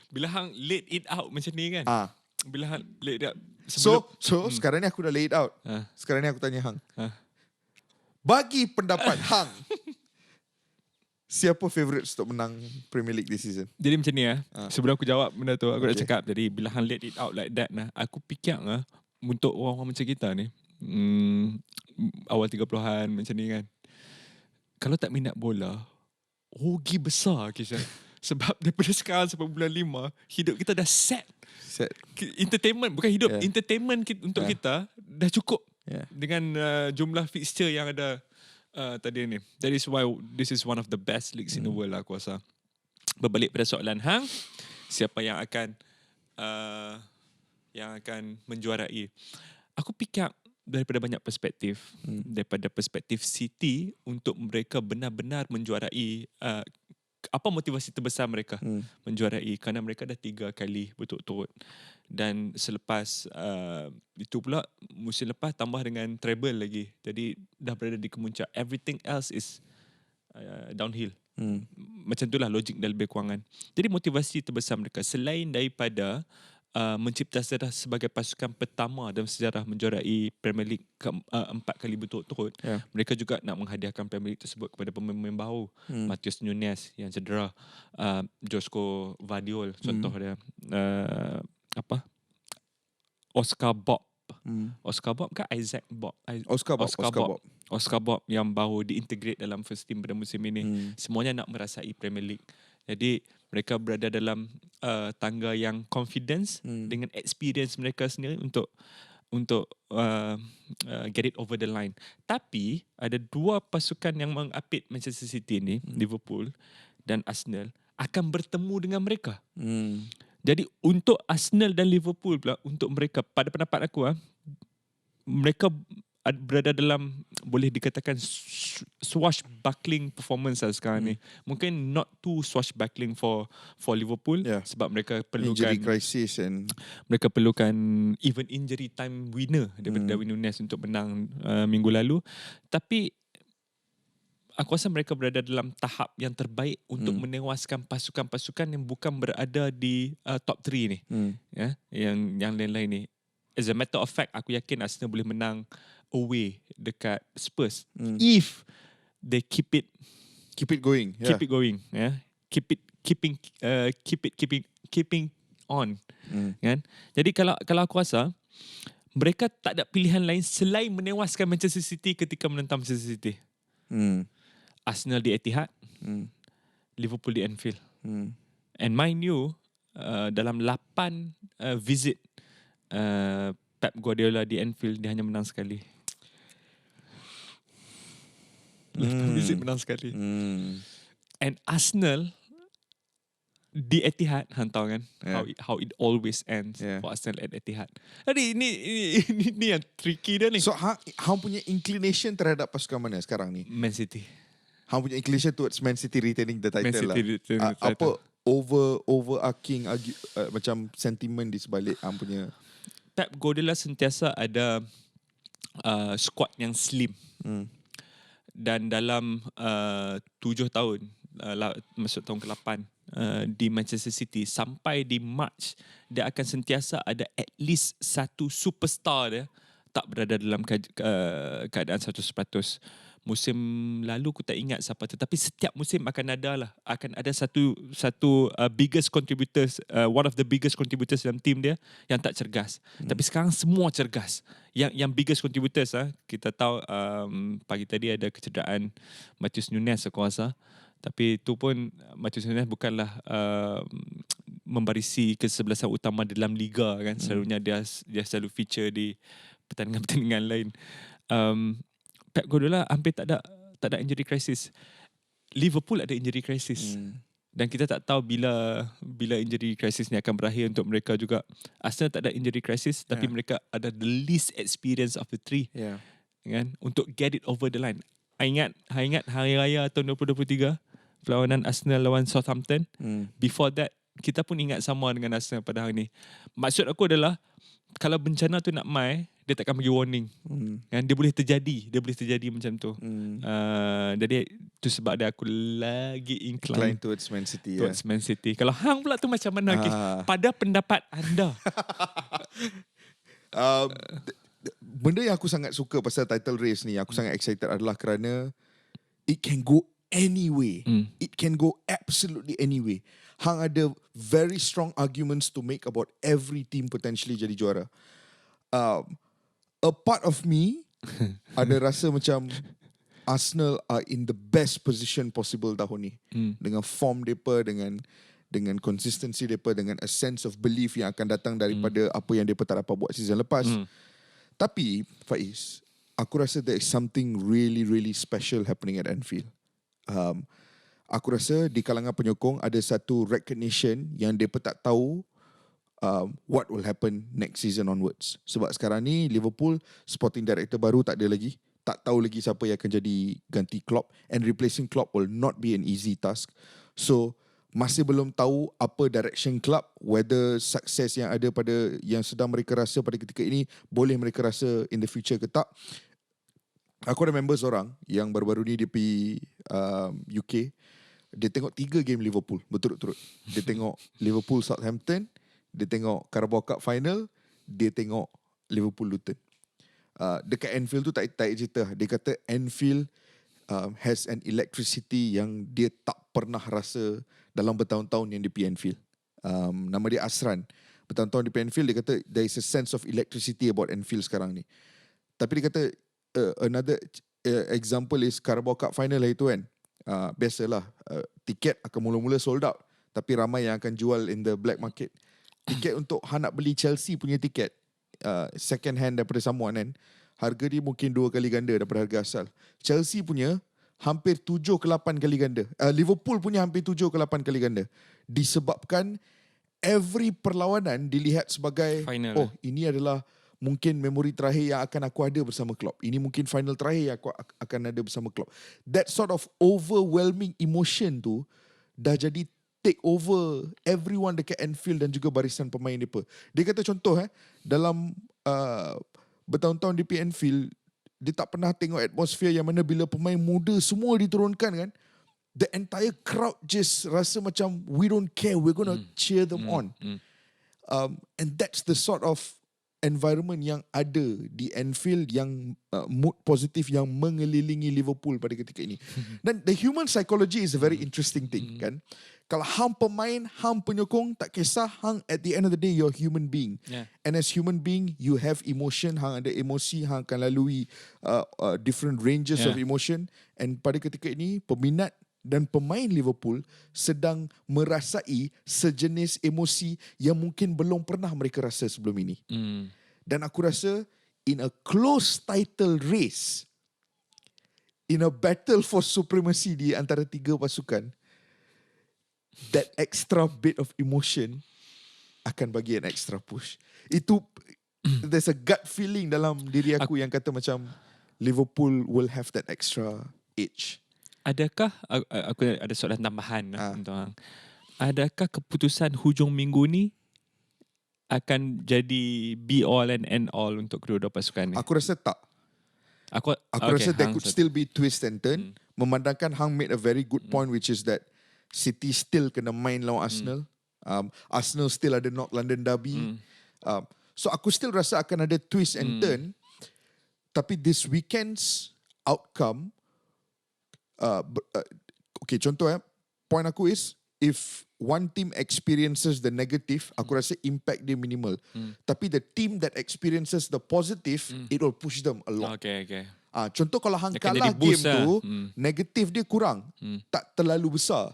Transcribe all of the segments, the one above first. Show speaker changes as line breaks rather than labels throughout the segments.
bila hang laid it out macam ni kan. Bila hang laid it out
So sekarang ni aku dah lay it out. Sekarang ni aku tanya hang. Bagi pendapat hang, siapa favourite untuk menang Premier League this season?
Jadi macam ni sebelum aku jawab benda tu, aku nak cakap. Jadi bila hang let it out like that aku fikir untuk orang-orang macam kita ni, awal 30-an macam ni kan, kalau tak minat bola, rugi besar Kishan. Sebab daripada sekarang sampai bulan 5, hidup kita dah set. Entertainment, bukan hidup, entertainment untuk kita dah cukup dengan jumlah fixture yang ada tadi ni. That is why this is one of the best leagues in the world lah, aku rasa. Berbalik pada soalan hang, siapa yang akan menjuarai? Aku fikir daripada banyak perspektif. Daripada perspektif City, untuk mereka benar-benar menjuarai, apa motivasi terbesar mereka menjuarai? Kerana mereka dah 3 kali berturut-turut. Dan selepas itu pula, musim lepas tambah dengan treble lagi. Jadi dah berada di kemuncak. Everything else is downhill. Macam itulah logik dan lebih kurangan. Jadi motivasi terbesar mereka, selain daripada mencipta sejarah sebagai pasukan pertama dalam sejarah menjuarai Premier League 4 kali berturut-turut, mereka juga nak menghadiahkan Premier League tersebut kepada pemain-pemain baru. Matheus Nunes yang cedera, Josko Vardiol contoh dia, Oscar Bob. Oscar Bob ke Isaac Bob? Oscar Bob yang baru diintegrate dalam first team pada musim ini. Semuanya nak merasai Premier League. Jadi mereka berada dalam tangga yang confidence dengan experience mereka sendiri untuk get it over the line. Tapi ada 2 pasukan yang mengapit Manchester City ni, Liverpool dan Arsenal, akan bertemu dengan mereka. Jadi untuk Arsenal dan Liverpool pula, untuk mereka, pada pendapat aku, mereka berada dalam, boleh dikatakan, swashbuckling performance sekarang ni. Mungkin not too swashbuckling for Liverpool, sebab mereka perlukan
injury crisis and
mereka perlukan even injury time winner daripada Darwin Núñez untuk menang minggu lalu. Tapi aku rasa mereka berada dalam tahap yang terbaik untuk menewaskan pasukan-pasukan yang bukan berada di top 3 ni. Yang lain-lain ni. As a matter of fact, aku yakin Arsenal boleh menang away dekat Spurs if they keep it
going.
Keep it going, keeping on. Kan? Jadi kalau aku rasa mereka tak ada pilihan lain selain menewaskan Manchester City ketika menentang Manchester City. Arsenal di Etihad, Liverpool di Anfield. And mind you, dalam 8 visit Pep Guardiola di Anfield, dia hanya menang sekali. 8 visit menang sekali. And Arsenal di Etihad, hantar kan, how it always ends for Arsenal at Etihad. Jadi ini yang tricky dia ni.
So hang punya inclination terhadap pasukan mana sekarang ni?
Man City.
Hang punya inclination towards Man City retaining the title.
Man City retaining the title.
Apa overarching macam sentiment di sebalik hang punya?
Pep Guardiola sentiasa ada squad yang slim. Dan dalam 7 tahun, masuk tahun ke-8 di Manchester City, sampai di March, dia akan sentiasa ada at least satu superstar dia tak berada dalam keadaan 100%. Musim lalu aku tak ingat siapa, tetapi setiap musim akan ada satu biggest contributors, one of the biggest contributors dalam team dia yang tak cergas. Tapi sekarang semua cergas. Yang biggest contributors, kita tahu pagi tadi ada kecederaan Matheus Nunes aku rasa. Tapi itu pun Matheus Nunes bukanlah membarisi kesebelasan utama dalam liga kan. Selalunya dia selalu feature di pertandingan-pertandingan lain. Pep Guardiola hampir tak ada injury crisis. Liverpool ada injury crisis. Dan kita tak tahu bila injury crisis ni akan berakhir untuk mereka juga. Arsenal tak ada injury crisis, tapi mereka ada the least experience of the 3. Kan? Untuk get it over the line. Ingat hari raya tahun 2023, perlawanan Arsenal lawan Southampton. Before that, kita pun ingat sama dengan Arsenal pada hari ni. Maksud aku adalah kalau bencana tu nak mai, dia takkan bagi warning. Kan dia boleh terjadi macam tu. Jadi tu sebab dia aku lagi incline
towards Man City.
Man City. Kalau hang pula tu macam mana? Pada pendapat anda.
Benda yang aku sangat suka pasal title race ni, aku sangat excited adalah kerana it can go anyway. It can go absolutely anyway. Hang ada very strong arguments to make about every team potentially jadi juara. A part of me ada rasa macam Arsenal are in the best position possible tahun ni. Dengan form mereka, dengan consistency mereka, dengan a sense of belief yang akan datang daripada apa yang mereka tak dapat buat season lepas. Tapi Faiz, aku rasa there is something really really special happening at Anfield. Aku rasa di kalangan penyokong ada satu recognition yang mereka tak tahu what will happen next season onwards. Sebab sekarang ni Liverpool sporting director baru tak ada lagi. Tak tahu lagi siapa yang akan jadi ganti Klopp, and replacing Klopp will not be an easy task. So masih belum tahu apa direction club, whether success yang ada pada yang sedang mereka rasa pada ketika ini boleh mereka rasa in the future ke tak. Aku ada member seorang yang baru-baru ni dia pergi UK. Dia tengok 3 game Liverpool berturut-turut. Dia tengok Liverpool Southampton, dia tengok Carabao Cup final, dia tengok Liverpool Luton. Dekat Anfield tu tak cerita. Dia kata Anfield has an electricity yang dia tak pernah rasa dalam bertahun-tahun yang dia pergi Anfield. Nama dia Asran. Bertahun-tahun di Anfield, dia kata there is a sense of electricity about Anfield sekarang ni. Tapi dia kata another example is Carabao Cup final lah itu kan. Biasalah, tiket akan mula-mula sold out, tapi ramai yang akan jual in the black market. Tiket untuk nak beli Chelsea punya tiket, second hand daripada someone kan, harga dia mungkin 2 kali ganda daripada harga asal. Chelsea punya hampir 7 ke 8 kali ganda. Liverpool punya hampir 7 ke 8 kali ganda. Disebabkan every perlawanan dilihat sebagai final. Ini adalah mungkin memori terakhir yang akan aku ada bersama Klopp. Ini mungkin final terakhir yang aku akan ada bersama Klopp. That sort of overwhelming emotion tu dah jadi take over everyone dekat Anfield dan juga barisan pemain mereka. Dia kata contoh dalam bertahun-tahun di Anfield, dia tak pernah tengok atmosphere yang mana bila pemain muda semua diturunkan kan, the entire crowd just rasa macam we don't care, we're gonna cheer them on. And that's the sort of environment yang ada di Anfield, yang mood positif yang mengelilingi Liverpool pada ketika ini. Dan the human psychology is a very interesting thing kan. Kalau hang pemain, hang penyokong, tak kisah, hang at the end of the day you're a human being. And as human being you have emotion, hang ada emosi, hang akan lalui different ranges of emotion. And pada ketika ini peminat dan pemain Liverpool sedang merasai sejenis emosi yang mungkin belum pernah mereka rasa sebelum ini. Dan aku rasa in a close title race, in a battle for supremacy di antara 3 pasukan, that extra bit of emotion akan bagi an extra push. Itu there's a gut feeling dalam diri aku yang kata macam Liverpool will have that extra edge.
Adakah aku ada soalan tambahan untuk hang. Adakah keputusan hujung minggu ni akan jadi be all and end all untuk kedua-dua pasukan ni?
Aku rasa tak. Aku rasa there could still be twist and turn. Memandangkan hang made a very good point, which is that City still kena main lawan Arsenal. Arsenal still ada North London derby. So aku still rasa akan ada twist and turn. Tapi this weekend's outcome, okay, contoh point aku is, if one team experiences the negative, aku rasa impact dia minimal. Tapi the team that experiences the positive, it will push them a lot.
Okay.
Contoh kalau hang kalah game tu, negatif dia kurang, tak terlalu besar.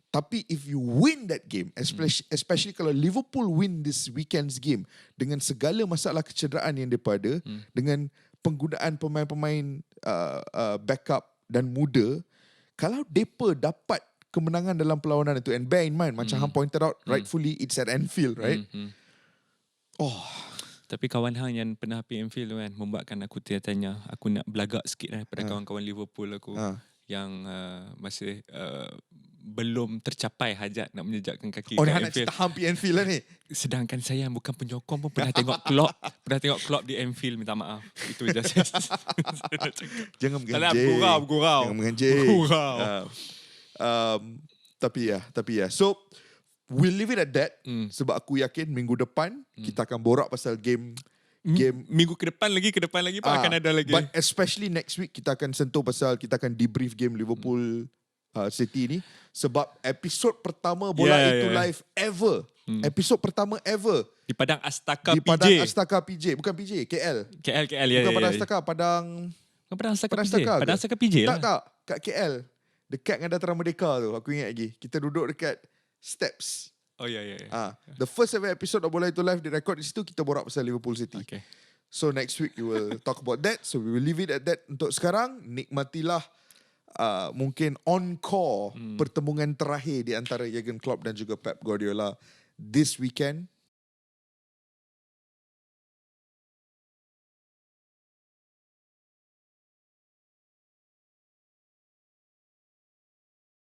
Tapi if you win that game, especially kalau Liverpool win this weekend's game dengan segala masalah kecederaan yang mereka ada, dengan penggunaan pemain-pemain backup dan muda, kalau mereka dapat kemenangan dalam perlawanan itu, and bear in mind, macam hang pointed out, rightfully it's at Anfield, right?
Tapi kawan hang yang pernah pergi Anfield kan, membuatkan aku tanya, aku nak belagak sikit daripada kawan-kawan Liverpool aku yang masih belum tercapai hajat nak menjejakkan kaki
Oh,
kat
dah nak
Anfield.
cerita hampir Anfield lah ni.
Sedangkan saya yang bukan penyokong pun pernah tengok Klopp di Anfield, minta maaf. Itu je saya nak cakap.
Jangan
Tak nak
mengganjing.
bergurau.
Jangan mengganjing. Tapi ya. So, we'll leave it at that. Sebab aku yakin minggu depan kita akan borak pasal game.
Minggu ke depan lagi pun akan ada lagi.
But especially next week kita akan sentuh pasal, kita akan debrief game Liverpool City ni. Sebab episod pertama Bola Itu Live ever. Episod pertama ever.
Di Padang Astaka
Di
PJ.
Padang Astaka PJ. Bukan PJ, KL.
KL ya.
Bukan Padang Astaka, Padang
Padang Astaka PJ lah.
Tak, kat KL. Dekat dengan Dataran Merdeka tu. Aku ingat lagi. Kita duduk dekat steps.
Oh ya.
The first ever episode of Bola Itu Live direkod di situ, kita borak pasal Liverpool City.
Okay.
So next week we will talk about that. So we will leave it at that. Untuk sekarang, nikmatilah mungkin encore pertemuan terakhir di antara Jurgen Klopp dan juga Pep Guardiola this weekend